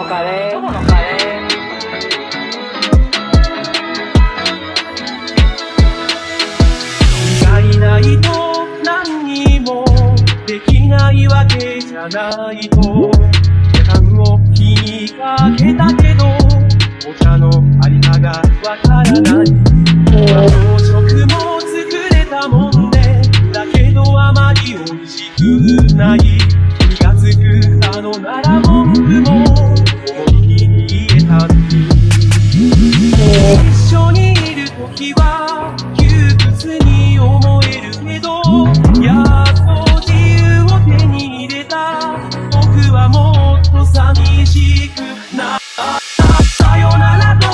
カレー意外ないと何にもできないわけじゃないと時間を気にかけたけどお茶のありかがわからない朝食も作れたもんねだけどあまり美味しくない気がつくあのなら文句も思い切り言えたのに一緒にいるときは窮屈に思えるけどやっと自由を手に入れた僕はもっと寂しくなったさよならと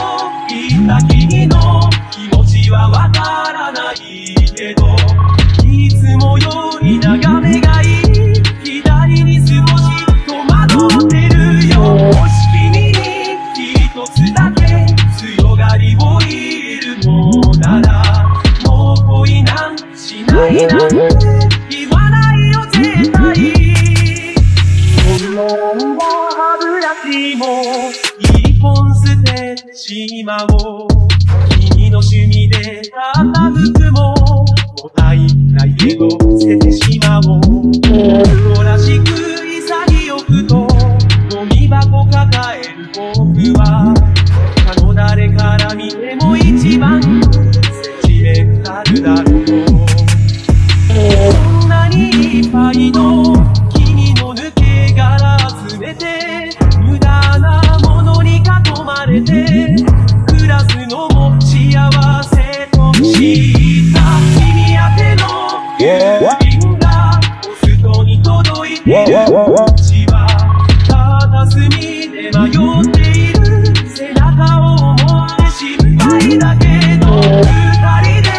言った君の気持ちはわからないけどいつもより眺めがいい左に少し戸惑ってるよもし君に一つだけ強がりを言えるのならもう恋なんしないなんて言わないよ絶対こんな歯ブラシも一本捨ててしまおう君の趣味で買った服ももったいないけど捨ててしまおう男らしく潔くとゴミ箱抱える僕は他の誰から見ても一番センチメンタルだろうこんなにいっぱいの君の抜け殻集めて無駄なものに囲まれて暮らすのも幸せとした君宛ての郵便がポストに届いてるうちは片隅で迷っている背中を思われ心配だけど二人で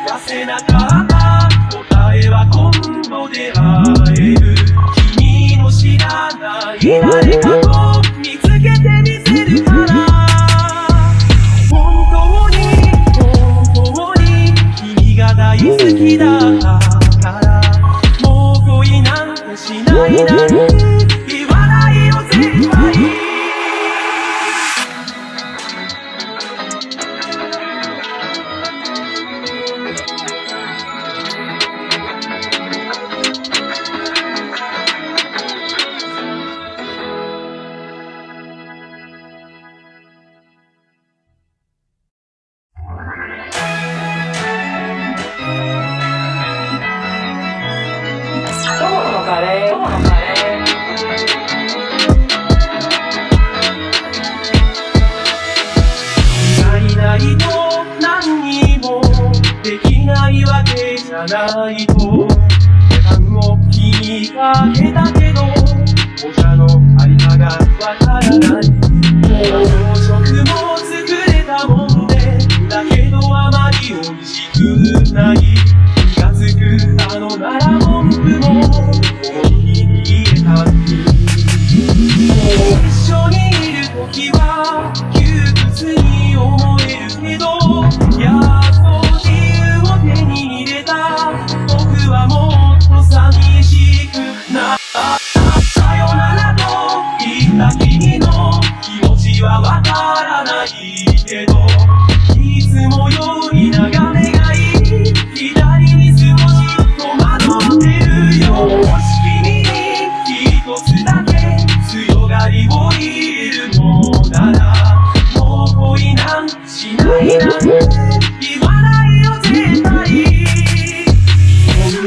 出せなかった答えは今度出会える君の知らない誰かと見つけてみせるから本当に君が大好きだからもう恋なんてしないなんて言わないよ絶対今日のカレー意外ないと何にもできないわけじゃないと時間を気にかけたけどお茶のありかがわからない朝食も作れたもんねだけどあまり美味しくない気がつくあのなら文句も思い切り言えたのに一緒にいるときは窮屈に思えるけどやっと自由を手に入れた僕はもっと寂しくなったさよならと言った君の気持ちはわからないけどいつもより眺めがいい左に少し戸惑ってるよもし君に一つだけ強がりを言えるのならもう恋なんしないなんて言わないよ絶対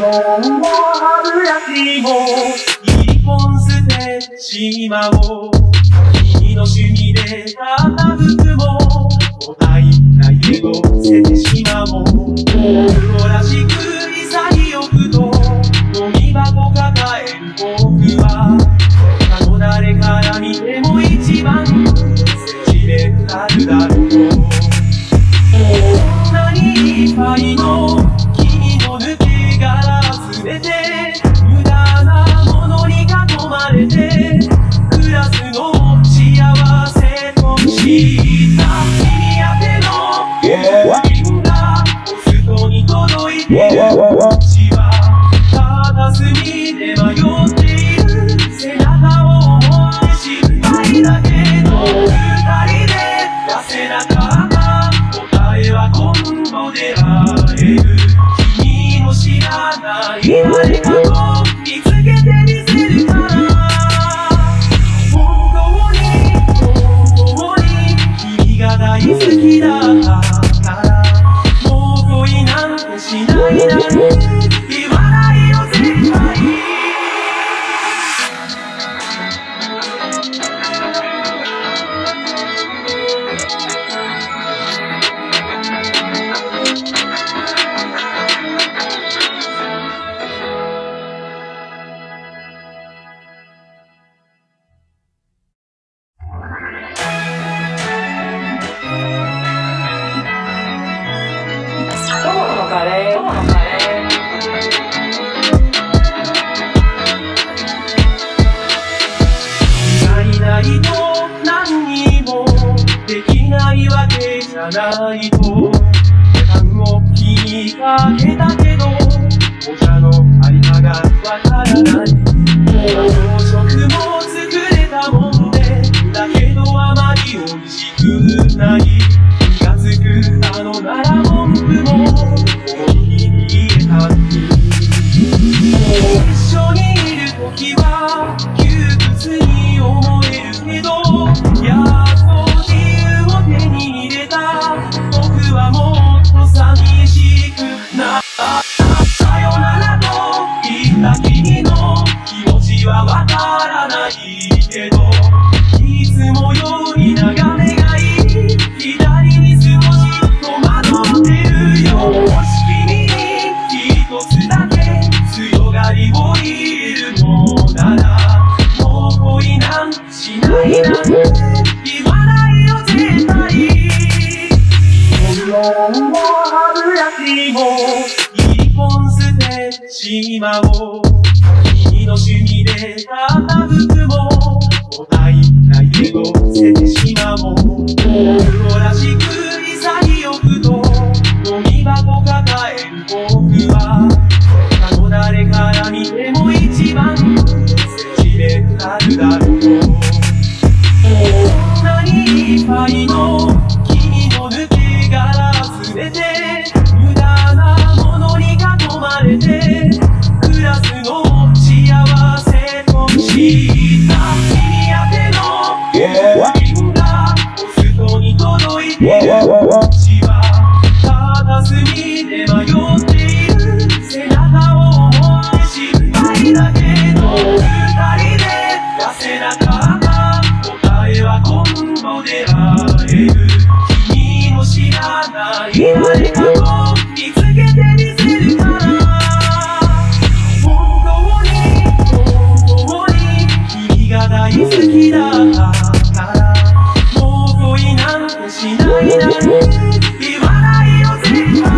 こんな歯ブラシも一本捨ててしまおう君の趣味で買った服ももったいないけど捨ててしまおう男らしく潔くとゴミ箱抱える僕は他の誰から見ても一番センチメンタルだろうこんなにいっぱいの君の抜け殻集めて無駄なものに囲まれて暮らすのも幸せとした君宛ての郵便がポストに届いてるらない誰かを見つけてみせるから。本当に君が大好きだからもう恋なんてしないなんて言わないよ絶対。友のカレー。いないと何にもできないわけじゃないと単を気にかけたけどお茶のありかがわからない。朝食も作れたもんでだけどあまり美味しくない。気がつくあのなら文句も思い切り言えたのに。一緒にいるときは窮屈に思えるけどやっと自由を手に入れた僕はもっと寂しくなった。さよならと言った君の気持ちはわからないけどいつもより眺めがいい左に少し戸惑ってるよ。もし君に一つだけ強がりを言えるのならもう恋なんてしないなんて言わないよ絶対。本当も歯ブラシも一本捨ててしまおう。君の趣味で買った服ももったいないけど捨ててしまおう。僕らしく潔くとゴミ箱抱える僕は他の誰から見ても一番センチメンタルだろう。こんなにいっぱいの君の抜け殻すべて無駄なものに囲まれて暮らすのも幸せと知った。君宛ての郵便がポストに届いてるうちは片隅で迷っている背中を思って心配だけど二人で出せなかった答えは今度出会える。君の知らない誰かを見つけてみせるから。本当に君が大好きだからもう恋なんてしないなんて言わないよ絶対。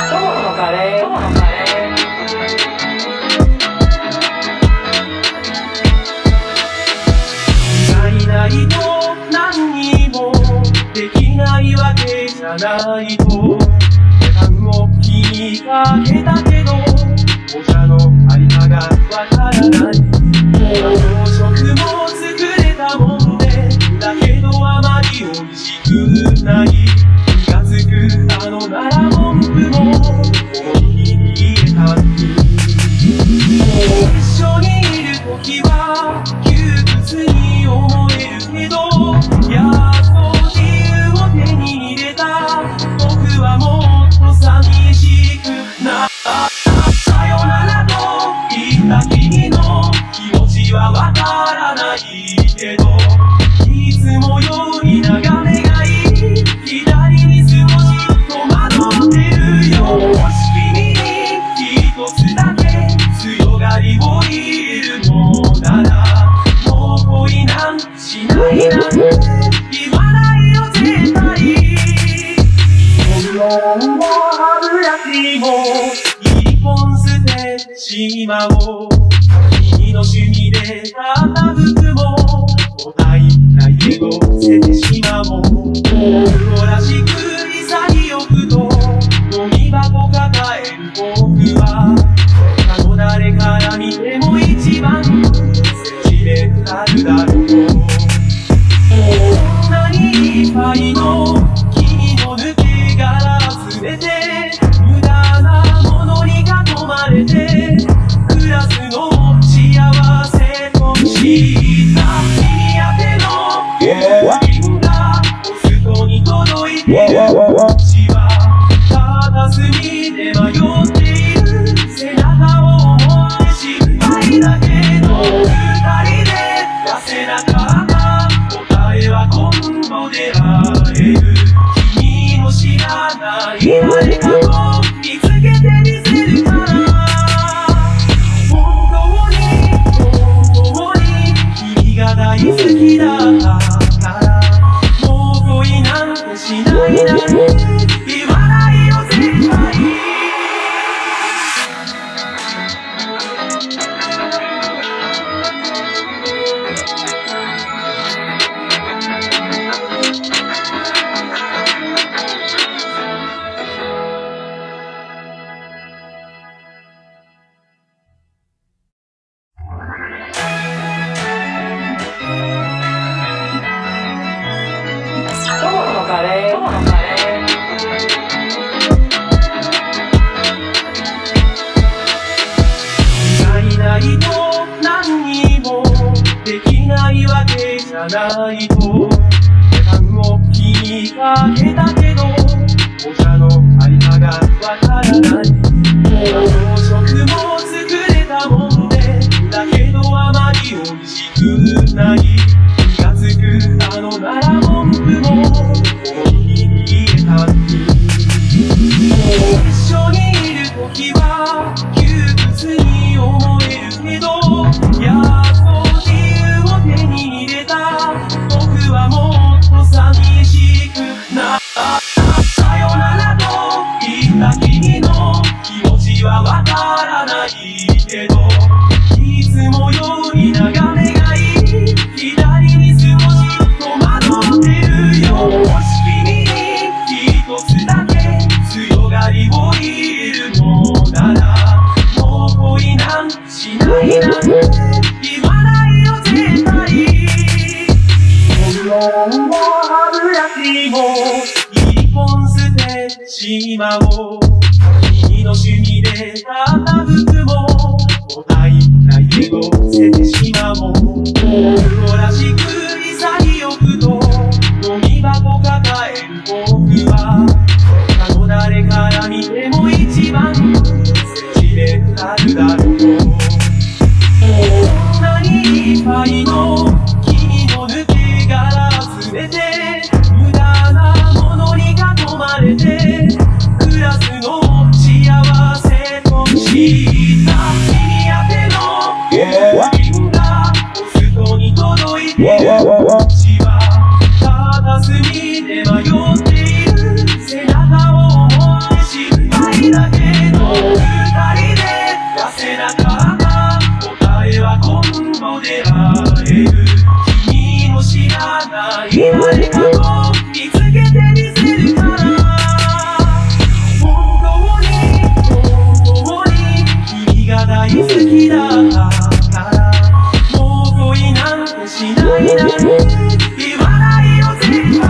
友のカレー。いないと何にもできないわけじゃないと単を気にかけたけどお茶のありかがわからない。朝食も作れたもんでだけどあまり美味しくない。気がつくあのなら文句も思い切り言えたのに。一緒にいるときは窮屈に思えるけどやっと自由を手に入れた僕はもっと寂しくなった。さよならと言った君の気持ちはわからないけどいつもより眺めがいい左に少し戸惑ってるよ。もし君に一つだけ強がりを言えるのならもう恋なんてしないなんて言わないよ絶対。本も歯ブラシも一本捨ててしまおう。君の趣味で買った服るだろう。こんなにいっぱいの君の抜け殻集めて、無駄なものに囲まれて、クラスの幸せとした君宛ての郵便がポストに届いてる。うちは片隅で迷っている背中を思い失敗だけの二人で出せなかった答えは今度で会える。君の知らない誰かを見つけてみせるから。本当に君が大好きだからもう恋なんてしないなんて言わないよ絶対。トモのカレー。いないと何にもできないわけじゃないとボタンを気にかけたけどお茶のありかがわからない。朝食も作れたもんでだけどあまり美味しくない。気がつくあのなら文句も思いに入れたに。一緒にいるときは窮屈に思えるけどやっと自由を手に入れた僕はもっと寂しくなった。さよならと言った君の気持ちはわからないけどいつもように眺めがいい左に少し戸惑ってるよ。もし君に一つだけ強がりを言えるのならもう恋なんてしないなんて言わないよ絶対。本当も歯ブラシも一本捨ててしまおう。君の趣味で買った服ももったいないけど捨ててしまおう。男らしく潔くとゴミ箱抱える僕は他の誰から見ても一番センチメンタルだろう。こんなにいっぱいの君の抜け殻集めて無駄なものに囲まれてクラスの幸せとした君宛ての郵便がポストに届いてる。うちは片隅で迷っている背中を思い失敗だけの二人で出せなかった答えは今度で会える。君の知らない誰かを見つけてみせるから。本当に君が大好きだからもう恋なんてしないなんて言わないよ絶対。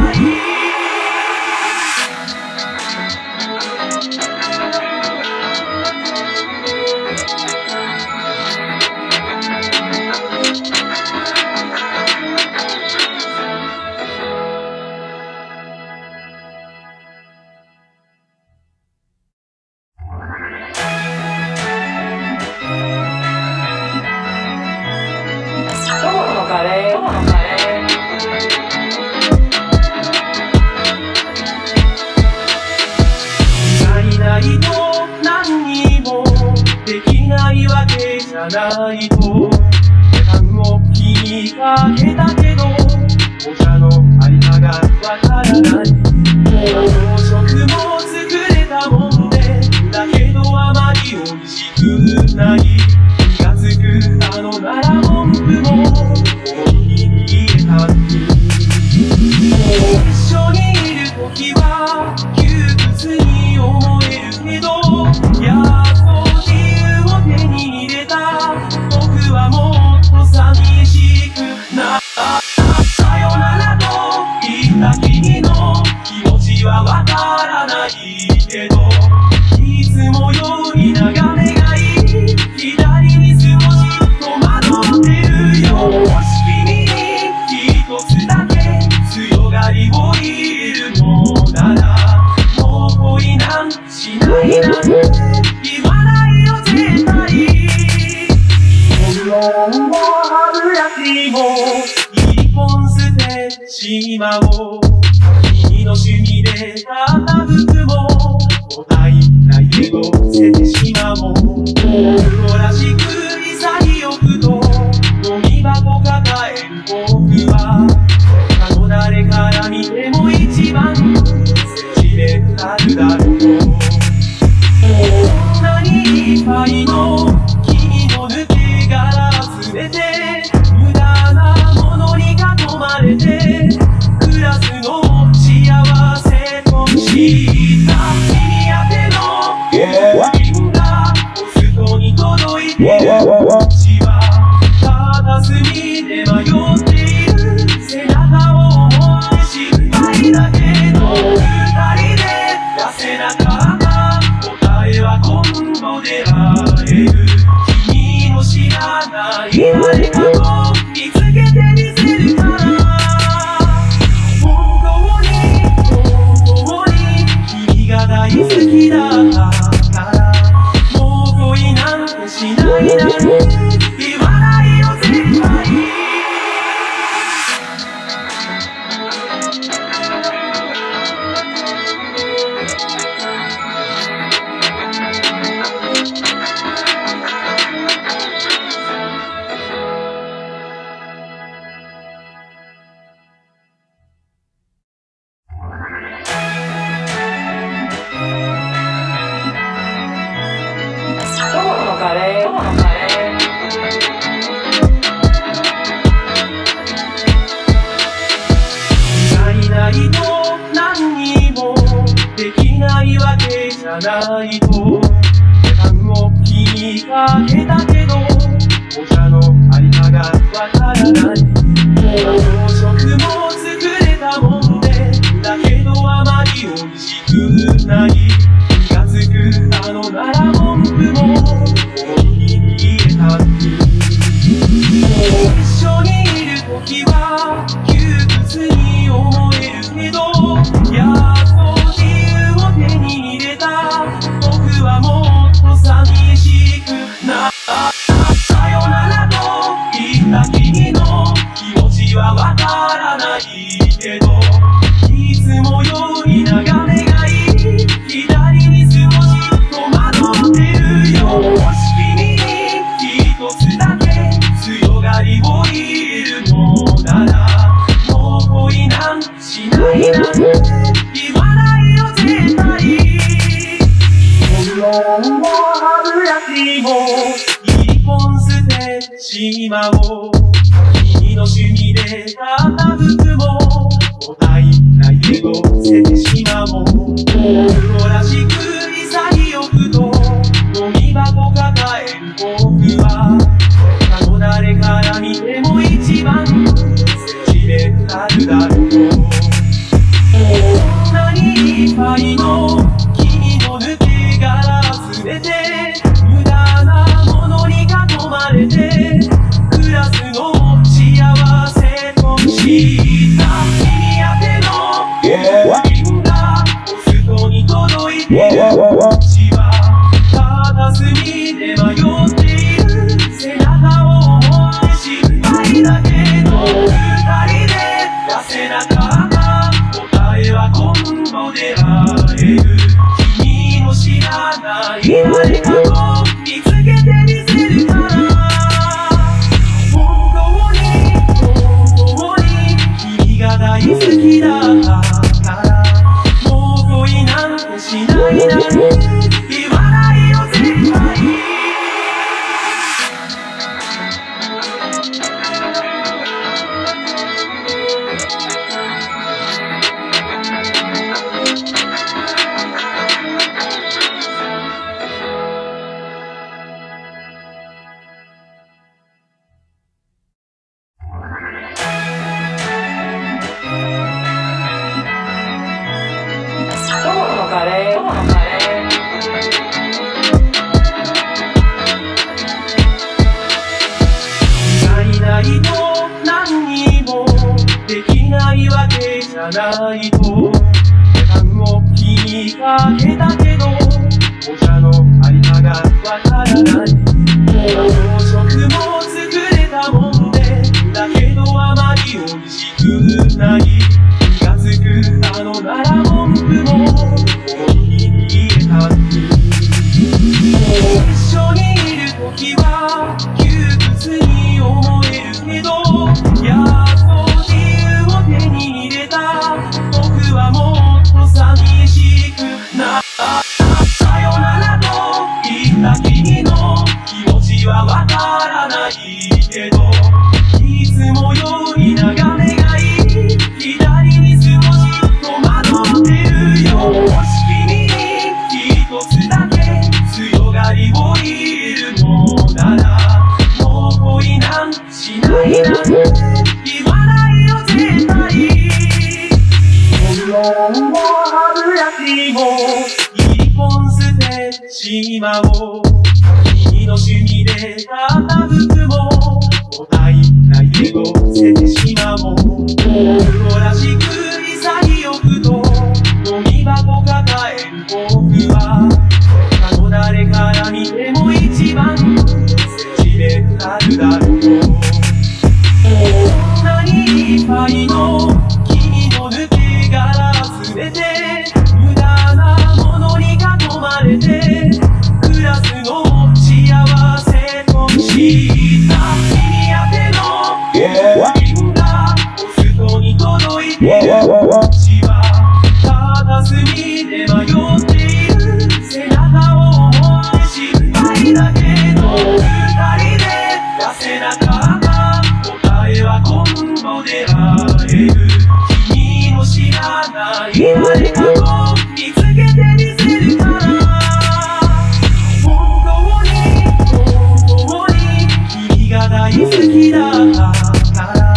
トモのカレー。いないと何にもできないわけじゃないとボタンを気にかけたけどお茶のありかがわからない。朝食も作れたもんでだけどあまり美味しくない。気がつくあのなら文句も思いに入れたに。一緒にいるときは窮屈に思えるけどやっと自由を手に入れた僕はもっと寂しくなしまおう。君の趣味で買った服ももったいないけど捨ててしまおう。男らしく潔くとゴミ箱抱える僕は他の誰から見ても一番センチメンタルだろう。こんなにいっぱいの君の抜け殻集めて無駄なものに囲まれてクラスの幸せとした君宛ての写真がポストに届いてる。うちは片隅で迷っている背中を思って心配だけど二人で出せなかった答えは今度出会える。君の知らない誰かを見つけてみせるから本当に君が大好きだからもう恋なんてしないなんて言わないよ絶対。トマトのカレー。いないと何にもできないわけじゃないと単を気にかけたけどお茶のありかがわからない。朝食も作れたもんでだけどあまり美味しくない。気がつくあのなら文句も思い切り言えたに一緒にいる時は窮屈に思えるけどやっと自由を手に入れた僕はもっと寂しくなった。さよならと言った君の気持ちはわからないけどいつもように眺めがいい左に少し戸惑ってるよ。もし君に一つだけ強がりを言えるのならもう恋なんてしないなんて言わないよ絶対。本も歯ブラシも一本捨てしまおう。君の趣味で買った服ももったいないけど捨ててしまおう。男らしく潔くとゴミ箱抱える僕は他の誰から見ても一番センチメンタルだろう。こんなにいっぱいの君の抜け殻集めて無駄なものに囲まれてクラスの幸せとした君宛ての写真がポストに届いてる。うちは片隅で迷っている背中を思って心配だけど二人で出せなかった答えは今度出会える。君の知らない誰かを見つけてみせるから本当に君が大好きだからもう恋なんてしないなんて言わないよ絶対。トマトのカレー。いないと何にもできないわけじゃないと単を気にかけたけどお茶のありかがわからない。朝食も作れたもんでだけどあまり美味しくない。しまおう。君の趣味で買った服ももったいないけど捨ててしまおう。男らしく潔くとゴミ箱抱える僕は他の誰から見ても一番センチメンタルだろう。こんなにいっぱいの君の抜け殻集めて無駄なものに囲まれて暮らすのも幸せとした君宛ての写真がポストに届いてる。こっちは片隅で迷っている背中を思って心配だけど二人で出せなかった答えは今度出会える。君の知らない誰かを見つけてみせるから本当に君が大好きだから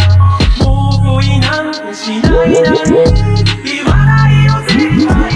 もう恋なんてしないなんて言わないよ絶対。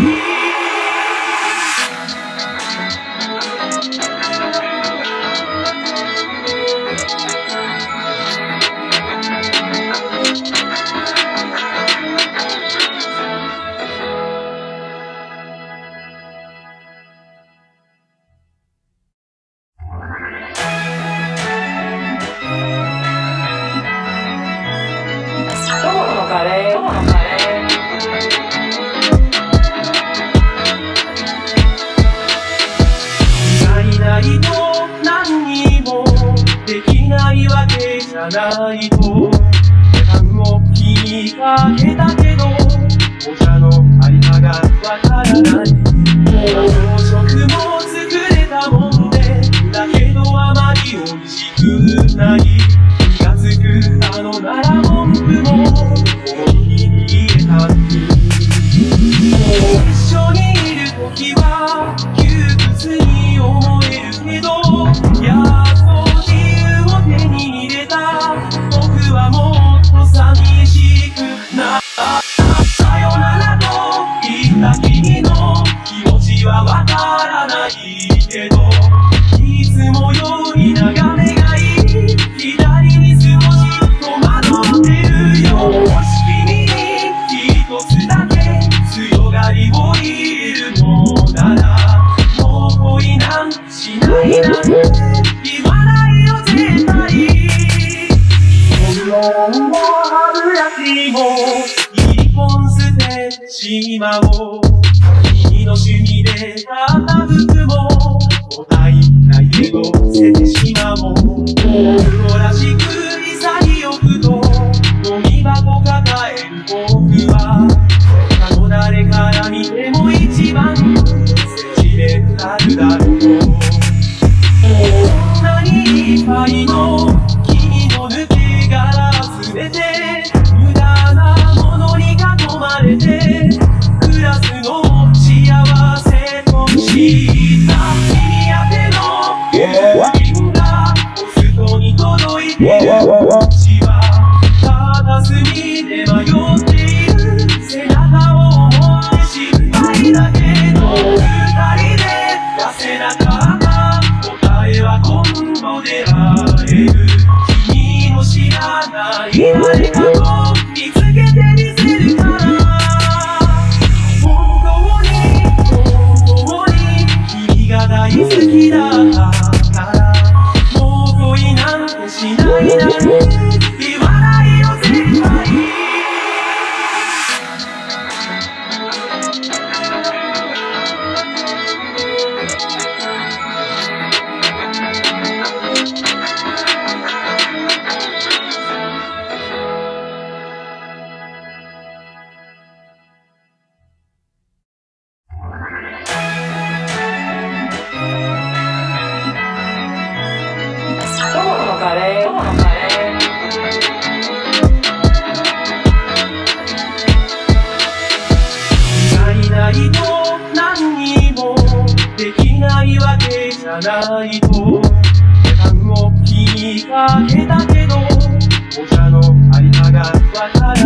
友のカレー。いないと何にもできないわけじゃないと何も気にかけたけどお茶のありかがわからない。朝食も作れたもんでだけどあまり美味しくない。気がつくあのなら文句も思い切り言えたのに一緒にいるときは窮屈に思えるけどやっと自由を手に入れた僕はもっと寂しくなった。さよならと言った君の気持ちはわからないけどいつもより眺めがいい左に少し戸惑ってるよ。もし君に一つだけ強がりを言えるのならもう恋なんてしないなんて言わないよ絶対。本能も歯ブラシも一本捨ててしまおう。君の趣味で買った服ももったいないけど捨ててしまおう。男らしく潔くとゴミ箱抱える僕は他の誰から見ても一番センチメンタルだろう。こんなにいっぱいの君の抜け殻集めて無駄なものに囲まれて暮らすのも幸せとした君宛ての写真がポストに届いてる。こっちは片隅で迷っている背中を思って心配だけど二人で出せなかった答えは今度出会える。君の知らない誰かを見つけてみせるから本当に君が大好きだからもう恋なんてしないなんて言わないよ絶対。友のカレー。いないと何にもできないわけじゃないと何も気にかけたけどお茶のありかがわからない。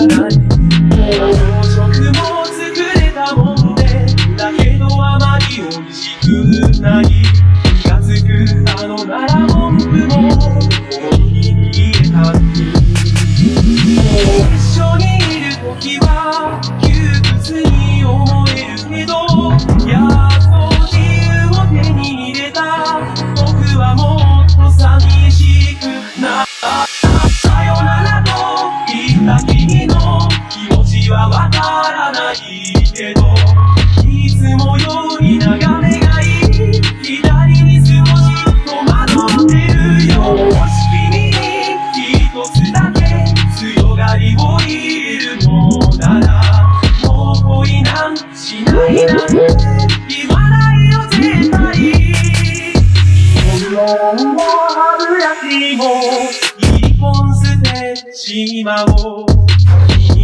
朝食も作れたもんでだけどあまり美味しくない。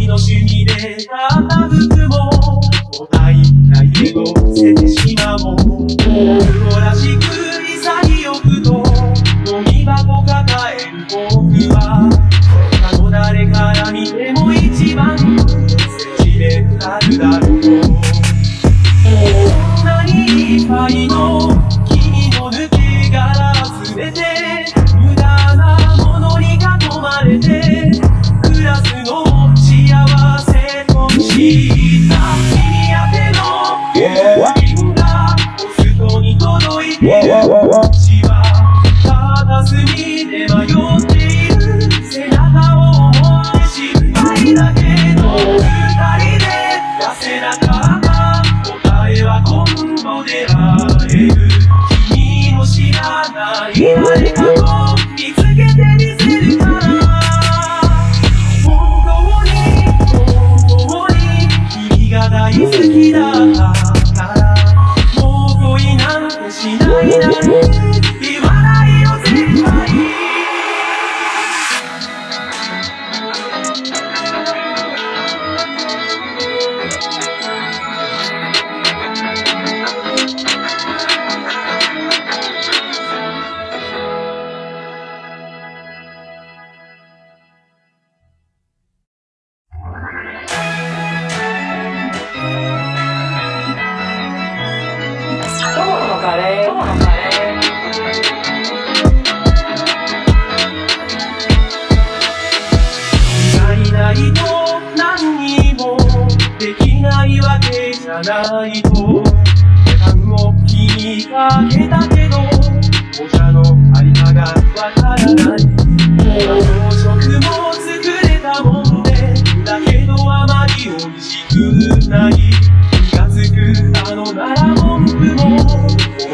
君の趣味で買った服ももったいないけど捨ててしまおう。男らしく潔くとゴミ箱抱える僕は他の誰から見ても一番センチメンタルだろう。こんなにいっぱいの君の抜け殻集めて無駄なものに囲まれて暮らすのを幸せとした君宛ての郵便がポストに届いてるうちは片隅で迷っている背中を思って心配だけど二人で出せなかった答えは今度出会える。君の知らない誰かを見つけてみせるから本当に君が大好きだからもう恋なんてしないなんて言わないよ絶対。友のカレー。いないと何にもできないわけじゃないと何も気にかけたけどお茶のありかがわからない。朝食も作れたもんでだけどあまり美味しくない。気がつくあのなら文句も思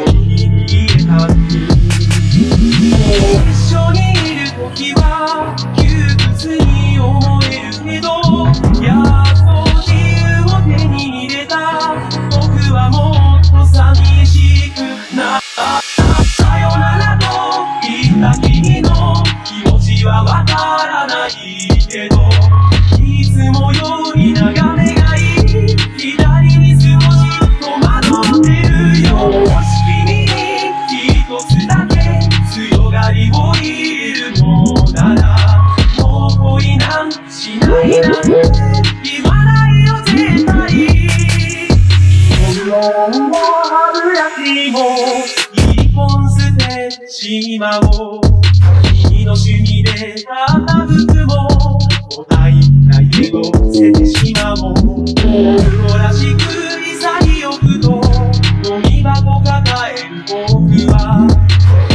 い切り言えたんに一緒にいるときは窮屈に思えるけどやっと自由を手に入れた僕はもっと寂しくなった。さよならと言った君の気持ちはわからないけどいつもより眺めがいい左に少し戸惑ってるよ。もし君に一つだけ強がりを言えるのならもう恋なんてしないなんて言わないよ絶対。本能も歯ブラシも一本捨てしまおう。君の趣味で買った服ももったいないけど捨ててしまおう。男らしく潔くとゴミ箱抱える僕は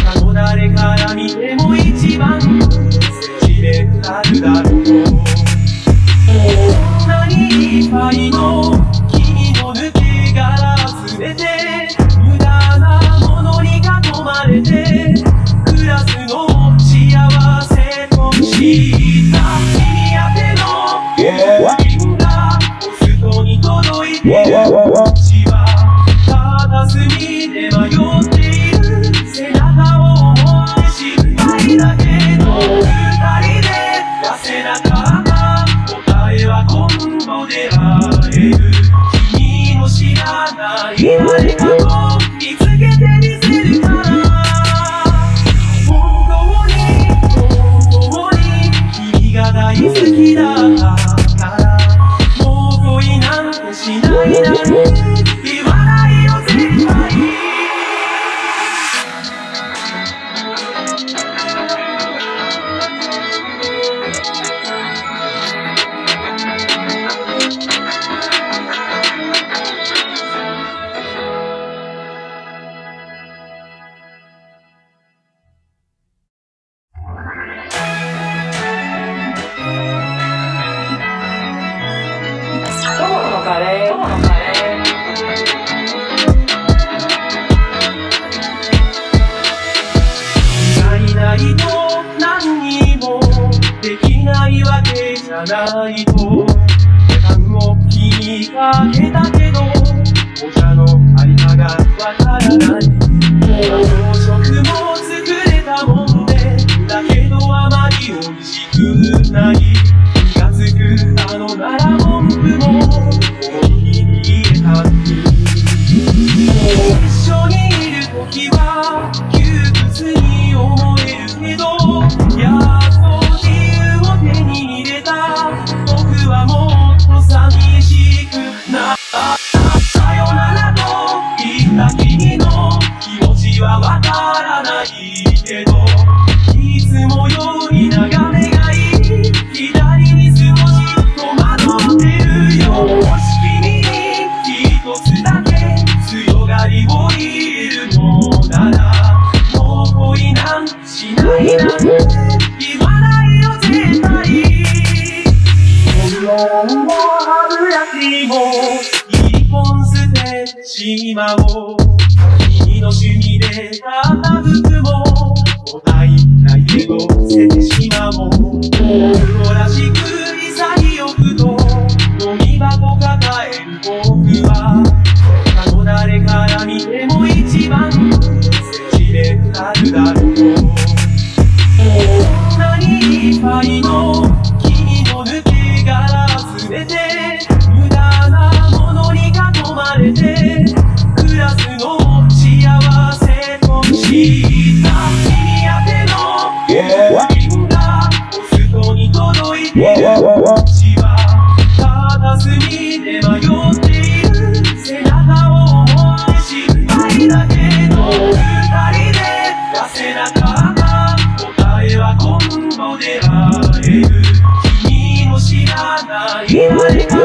他の誰から見ても一番センチメンタルだろう。こんなにいっぱいの君の抜け殻集めて無駄なものに囲まれて暮らすのを幸せとした君宛ての郵便がポストに届いてるうちは片隅で迷っている背中を思って心配だけど二人で出せなかった答えは今度出会える。君の知らない誰かを見つけてみせるから本当に君が大好きだからもう恋なんてしないなんて言わないよ絶対。友のカレー。いないと何にもできないわけじゃないと何も気にかけたけどお茶のありかがわからない。朝食も作れたもんでだけどあまり美味しくない。気がつくあの思ってるよ。もし君に一つだけ強がりを言えるのなら、もう恋なんしないなんて言わないよ絶対。本も歯ブラシも一本捨てしまおう。君の趣味で買った服ももったいないけど捨ててしまおう。男らしく潔くとゴミ箱抱える僕は、他の誰から見ても一番センチメンタルだろう。こんなにいっぱいの君の抜け殻集めて、無駄なものに囲まれて暮らすのを幸せとした君宛ての郵便がポストに届いてる。うちは片隅で迷っている背中を思って心配だけど、二人で出せなかった答えは今度出会える。君の知らない誰か